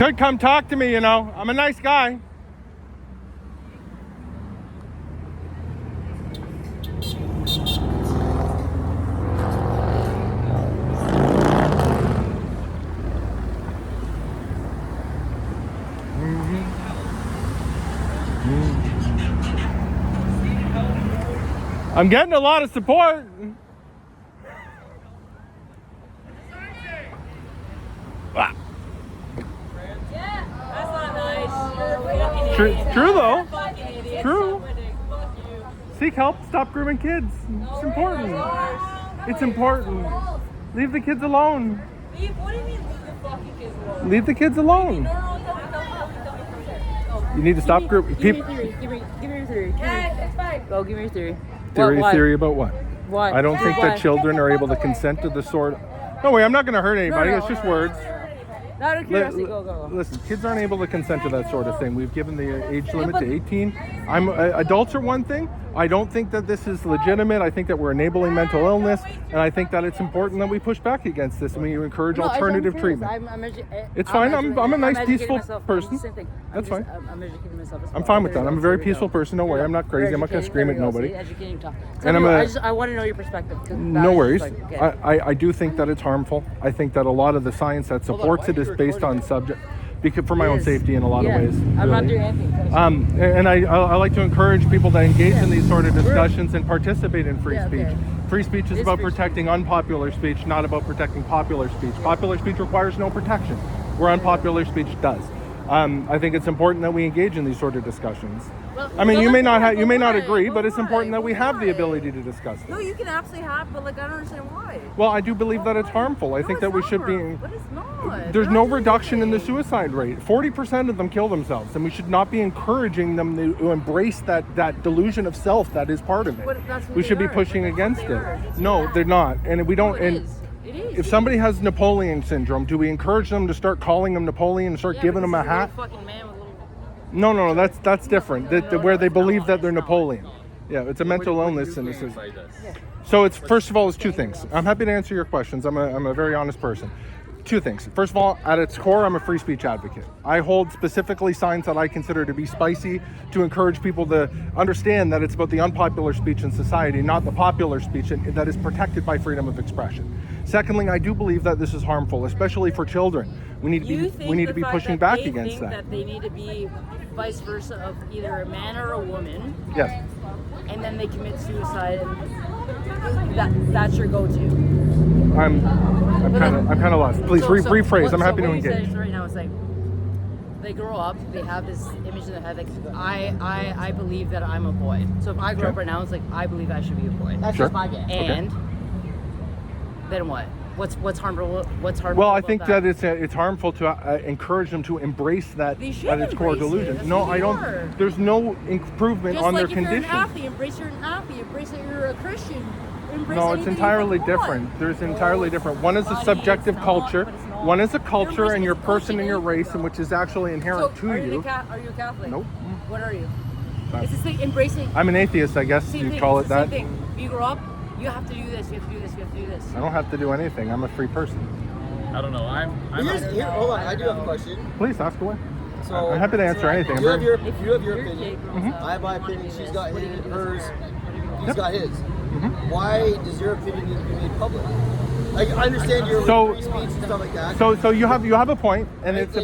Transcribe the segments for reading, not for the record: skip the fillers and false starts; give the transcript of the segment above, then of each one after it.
could come talk to me, you know. I'm a nice guy. I'm getting a lot of support. Ah. Yeah, that's not nice. You're a fucking idiot. True though. You're a fucking idiot. True. Fuck you. Seek help. Stop grooming kids. It's important. It's important. Leave the kids alone. What do you mean leave the fucking kids alone? Leave the kids alone. You need to stop grouping people. Give me your theory. Yeah, it's fine. Go, give me your theory. Theory about what? Why? I don't think that children are able to consent to the sort. No way, I'm not going to hurt anybody. It's just words. Out of curiosity, go. Listen, kids aren't able to consent to that sort of thing. We've given the age limit to 18. Adults are one thing. I don't think that this is legitimate. I think that we're enabling mental illness, and I think that it's important that we push back against this and we encourage alternative treatment. It's fine. I'm a nice, peaceful person. That's fine. I'm educating myself. I'm fine with that. I'm a very peaceful person. Don't worry. I'm not crazy. I'm not going to scream at nobody. Educating talk. And I want to know your perspective. No worries. I do think that it's harmful. I think that a lot of the science that supports it is based on subject. Because for my own safety in a lot of ways. I'm not doing anything. And I like to encourage people to engage in these sort of discussions and participate in free speech. Free speech is about protecting unpopular speech, not about protecting popular speech. Popular speech requires no protection, where unpopular speech does. I think it's important that we engage in these sort of discussions. I mean, you may not agree, but it's important that we have the ability to discuss this. No, you can absolutely have, but I don't understand why. Well, I do believe that it's harmful. I think that we should be. But it's not. There's no reduction in the suicide rate. 40% of them kill themselves, and we should not be encouraging them to embrace that delusion of self that is part of it. We should be pushing against it. No, they're not, and we don't. It is. If somebody has Napoleon syndrome, do we encourage them to start calling them Napoleon and start giving them a hat? No, that's different. Where they believe that they're Napoleon. Yeah, it's a mental illness, and this is. So it's first of all, it's two things. I'm happy to answer your questions. I'm a very honest person. Two things. First of all, at its core, I'm a free speech advocate. I hold specifically signs that I consider to be spicy to encourage people to understand that it's about the unpopular speech in society, not the popular speech that is protected by freedom of expression. Secondly, I do believe that this is harmful, especially for children. We need to be pushing back against that. That they need to be vice versa of either a man or a woman. Yes. And then they commit suicide, and that's your go-to. I'm kind of lost. Please rephrase. I'm happy to engage. Right now, it's like they grow up, they have this image in their head. Like I believe that I'm a boy. So if I grow up right now, it's like I believe I should be a boy. That's just my guess. And then what? What's harmful? What's harmful? Well, I think that it's harmful to encourage them to embrace that at its core delusion. No, I don't. There's no improvement on their condition. Just like if you're an athlete, embrace you're an athlete. Embrace that you're a Christian. No, it's entirely different. There's entirely different. One is a subjective culture. One is a culture and your person and your race, and which is actually inherent to you. Are you a Catholic? Nope. What are you? It's just like embracing. I'm an atheist, I guess you'd call it that. Same thing. You grow up, you have to do this, you have to do this, you have to do this. I don't have to do anything. I'm a free person. I don't know. Hold on, I do have a question. Please ask away. So, I'm happy to answer anything. You have your opinion. I have my opinion. She's got hers. He's got his. Why does your opinion need to be made public? Like, I understand your free speech and stuff like that. So you have a point, and it's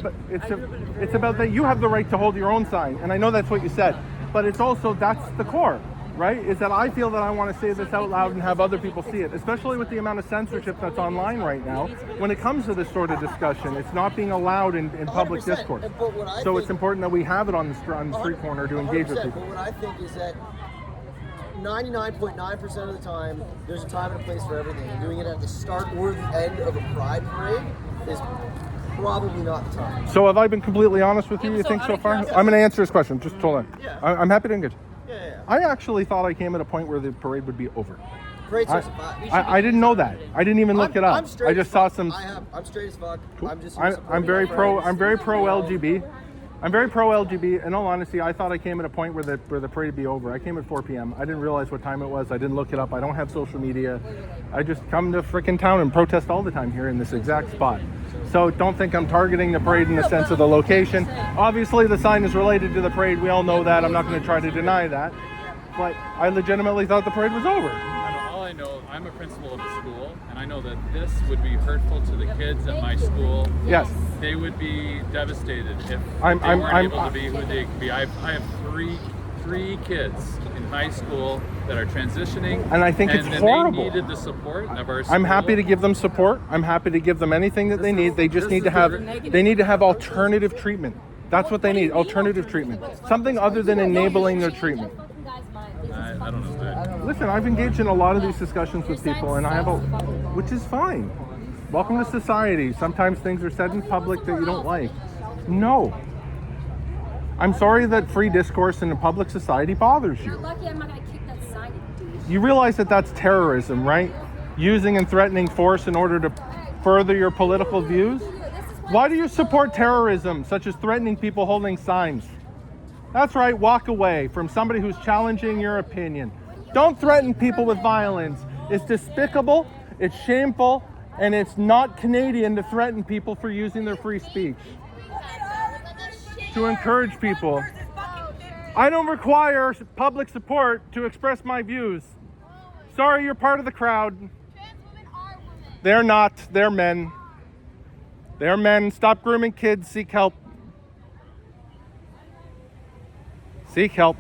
about that you have the right to hold your own sign, and I know that's what you said, but it's also that's the core, right? Is that I feel that I want to say this out loud and have other people see it, especially with the amount of censorship that's online right now. When it comes to this sort of discussion, it's not being allowed in public discourse. So it's important that we have it on the street corner to engage with people. But what I think is that 99.9% of the time, there's a time and a place for everything. And doing it at the start or the end of a pride parade is probably not the time. So have I been completely honest with you? You think so far? I'm going to answer this question. Just hold on. Yeah. I'm happy to engage. Yeah. I actually thought I came at a point where the parade would be over. Great source of fact. I didn't know that. I didn't even look it up. I just saw some. I'm straight as fuck. Cool. I'm very pro LGB. I'm very pro LGB. In all honesty, I thought I came at a point where the parade would be over. I came at 4 p.m. I didn't realize what time it was. I didn't look it up. I don't have social media. I just come to frickin' town and protest all the time here in this exact spot. So don't think I'm targeting the parade in the sense of the location. Obviously, the sign is related to the parade. We all know that. I'm not going to try to deny that. But I legitimately thought the parade was over. All I know, I'm a principal of a school, and I know that this would be hurtful to the kids at my school. Yes. They would be devastated if they I'm weren't able to be who they could be. I have three kids in high school that are transitioning, and I think it's horrible. They needed the support of our school. I'm happy to give them support. I'm happy to give them anything that they need. They just need to have alternative treatment. That's what they need, alternative treatment. Something other than enabling their treatment. I don't know. Listen, I've engaged in a lot of these discussions with people, and which is fine. Welcome to society. Sometimes things are said in public that you don't like. No. I'm sorry that free discourse in a public society bothers you. Lucky I'm not gonna kick that sign. You realize that that's terrorism, right? Using and threatening force in order to further your political views? Why do you support terrorism, such as threatening people holding signs? That's right, walk away from somebody who's challenging your opinion. Don't threaten people with violence. It's despicable, it's shameful, and it's not Canadian to threaten people for using their free speech. To encourage people. I don't require public support to express my views. Sorry, you're part of the crowd. They're not. They're men. They're men. Stop grooming kids. Seek help. Seek help.